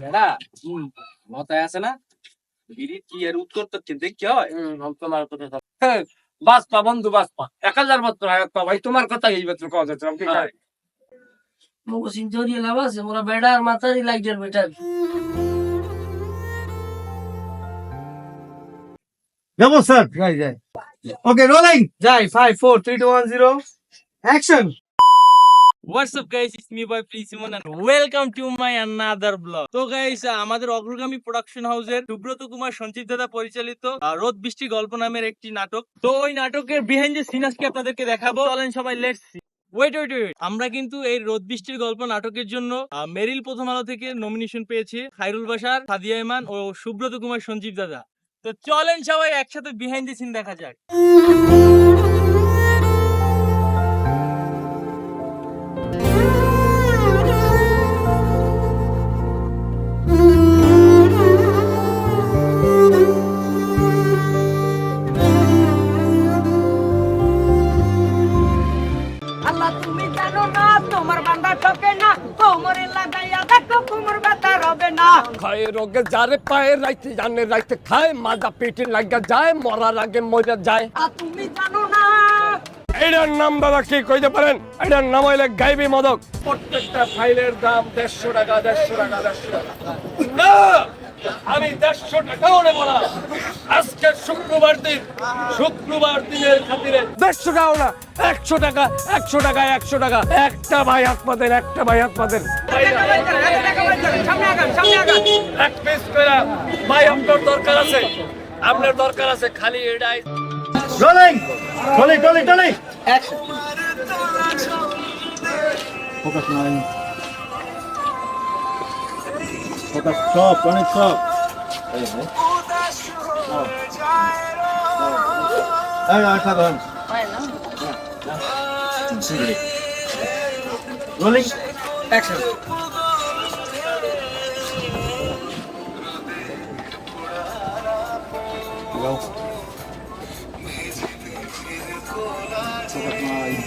বেড়া মাথায় আছে না বিড়ি কি এর উত্তর তো দেখতে হয়। তোমার কথা হ্যাঁ, বাঁচপা বন্ধু বাঁচপা 1000 বছর হায়াত ভাই তোমার কথা এই বছর কথা যাচ্ছে আমি কি মুগো সিনজরিয়া লাভ আছে মোরা বেড়া আর মাথারি লাইটার বেটা Double sir. Right. Okay, rolling. যাই 5 4 3 2 1 0 Action. What's up guys, it's me boy Prince Simon and welcome to my another vlog. তো গাইস আমাদের অগ্রগামী প্রোডাকশন হাউসের সুব্রত কুমার সঞ্চিত দাদা পরিচালিত রোদ বৃষ্টি গল্প নামের একটি নাটক। তো ওই নাটকের বিহাইন্ড দ্য সিন আজকে আপনাদেরকে দেখাবো। চলেন সবাই লেটস সি। ওয়েট আমরা কিন্তু এই রোদ বৃষ্টির গল্প নাটকের জন্য মেরিল প্রথম আলো থেকে নমিনেশন পেয়েছি। খায়রুল বাশার, সাদিয়া ইমান ও সুব্রত কুমার সঞ্চিত দাদা। তো চলেন সবাই একসাথে বিহাইন্ড দ্য সিন দেখা যাক। আল্লাহ তুমি জানো না তোমার বান্দা ঠকে না কোমরে লাগাইয়া দেখো কোমর ব্যথা হবে না খায় রোগে যারে পায়ে রাইতে জানে রাইতে খায় মাজা পেটে লাগা যায় মরার আগে মরে যায়। আর তুমি জানো না এটার নাম দাদা কি কইতে পারেন? এটার নাম হইলে গাইবি মদক। প্রত্যেকটা ফাইলের দাম 150 টাকা 150 টাকা 150 টাকা। না আমি 150 টাকাও নেব না। আজকে শুক্রবার দিনের খাতিরে 150 টাকাও না, 100 টাকা 100 টাকা 100 টাকা। একটা ভাই হাত পাতেন, একটা ভাই হাত পাতেন। এক পিস করে ভাই আপনার দরকার আছে, আপনার দরকার আছে খালি এটাই। Rolling. Rolling. Action Focus nine. Focus stop. Running stop. Hey, Arkadan. Rolling. Action Go. Focus nine.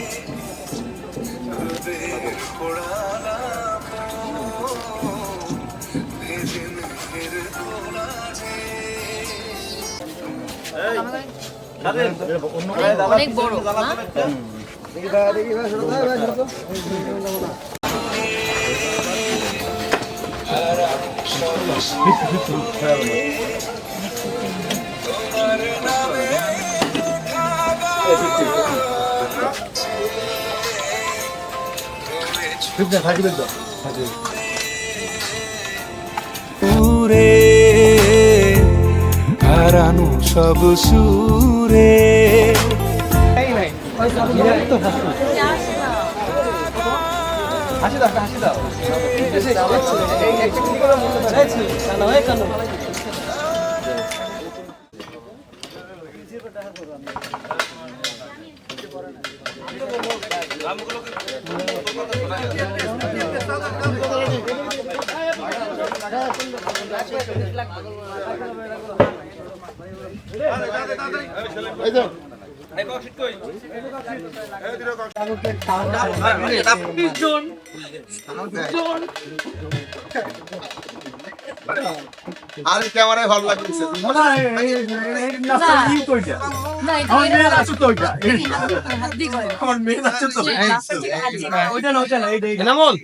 অনেক বড় সুরে হারানো সব সুরে আর ক্যামেরায় ভালো লাগছে আমার মেয়ে আছে তো ওইটা না এনামুল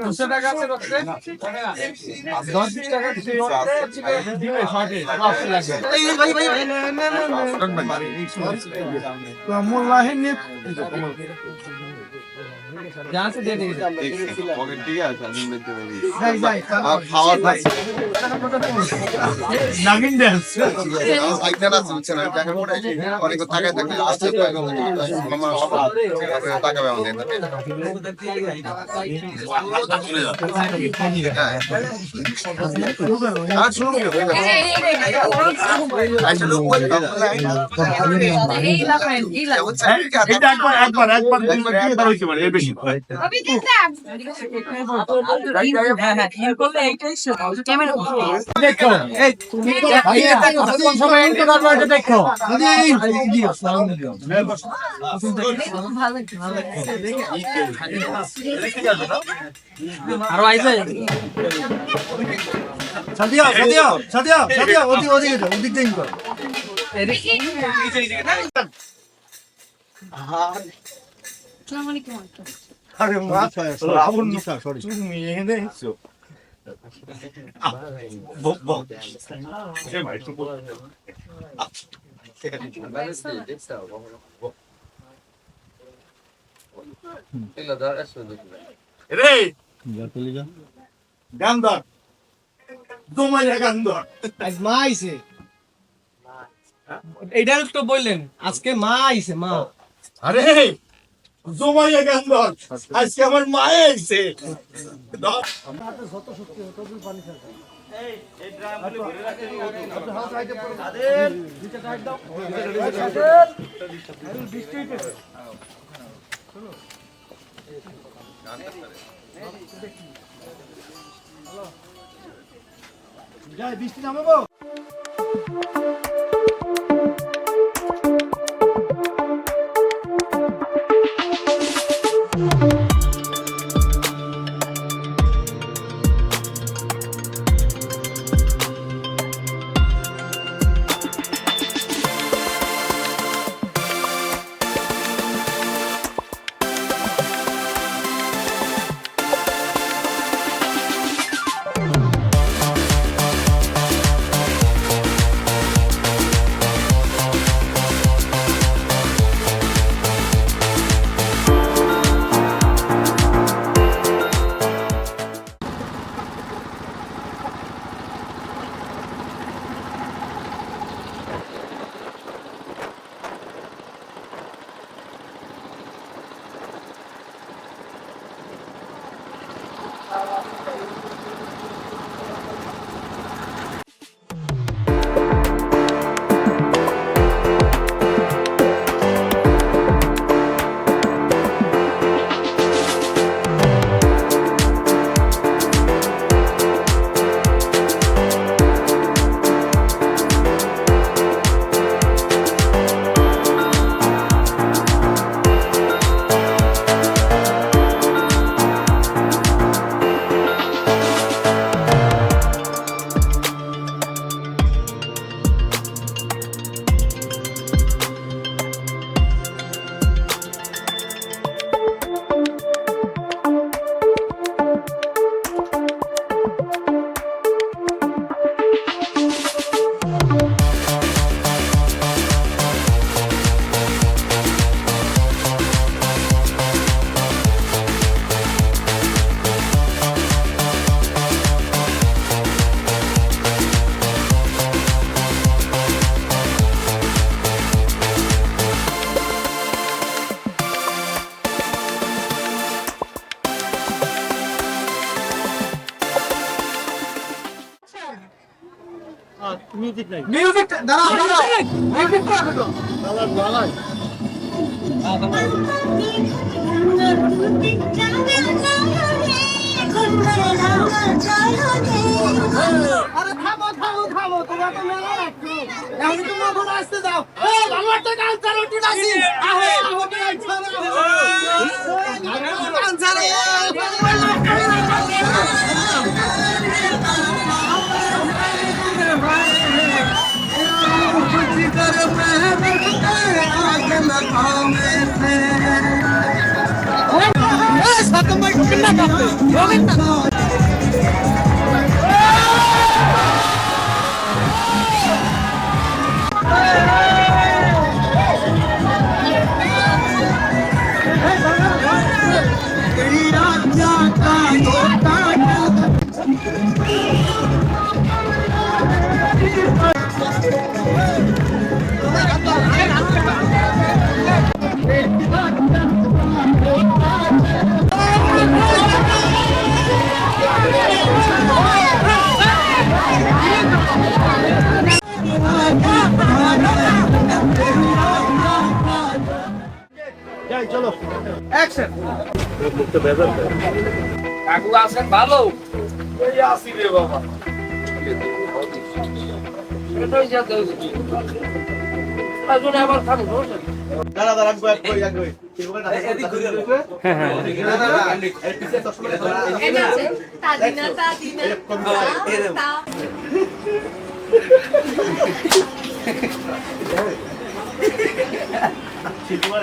200 টাকা আছে রক্তে 10 টাকা দিবে শর্টে जहाँ से दे देंगे পকেট ঠিক আছে আমি বলতে পারি भाई খাওয়ার ভাই नागिन डांस আইনা না শুনছেন আমি টাকা পড়ে অনেক টাকা থাকে আসছে মামা টাকা বেও দেন আর শুরু করে আচ্ছা লোক বলে এটা একবার দিয়ে দাঁড়াইতে পারে এর বেশি দেখো এই ভাই এটা কোন সময় এন্ড করবে এটা দেখো আরো আইছে সাদিয়া সাদিয়া সাদিয়া সাদিয়া ওদিক ওদিক ওদিক দিন কর আরে মা রাবণ নিসা সরি তুমি এনে এসো বক বক এ ভাই তো রে গান্দর দোমাইয়া গান্দর আজ মা আইছে এইটা তো বললেন আজকে মা আইছে মা আরে জমাইয়া গান্দর আজকে আমার মায়ে আইছে যাই বৃষ্টি নামাবো মিউজিক দাঁড়াও দাঁড়াও মিউজিক রাখো আরে থামো থামো থামো তোমরা তো মেলা রাখছো এখন তোমরা ঘরে আসতে দাও এই আমার তো ডান্সার উঠে আসি আহে আমাকে ছাড়া ডান্সার চলো অ্যাকশন কাকু আছেন ভালো এই আসি রে বাবা এটাই যা দেউছি আজকে আবার খাবো দাঁড়া দাঁড়া এক কই শিল্পী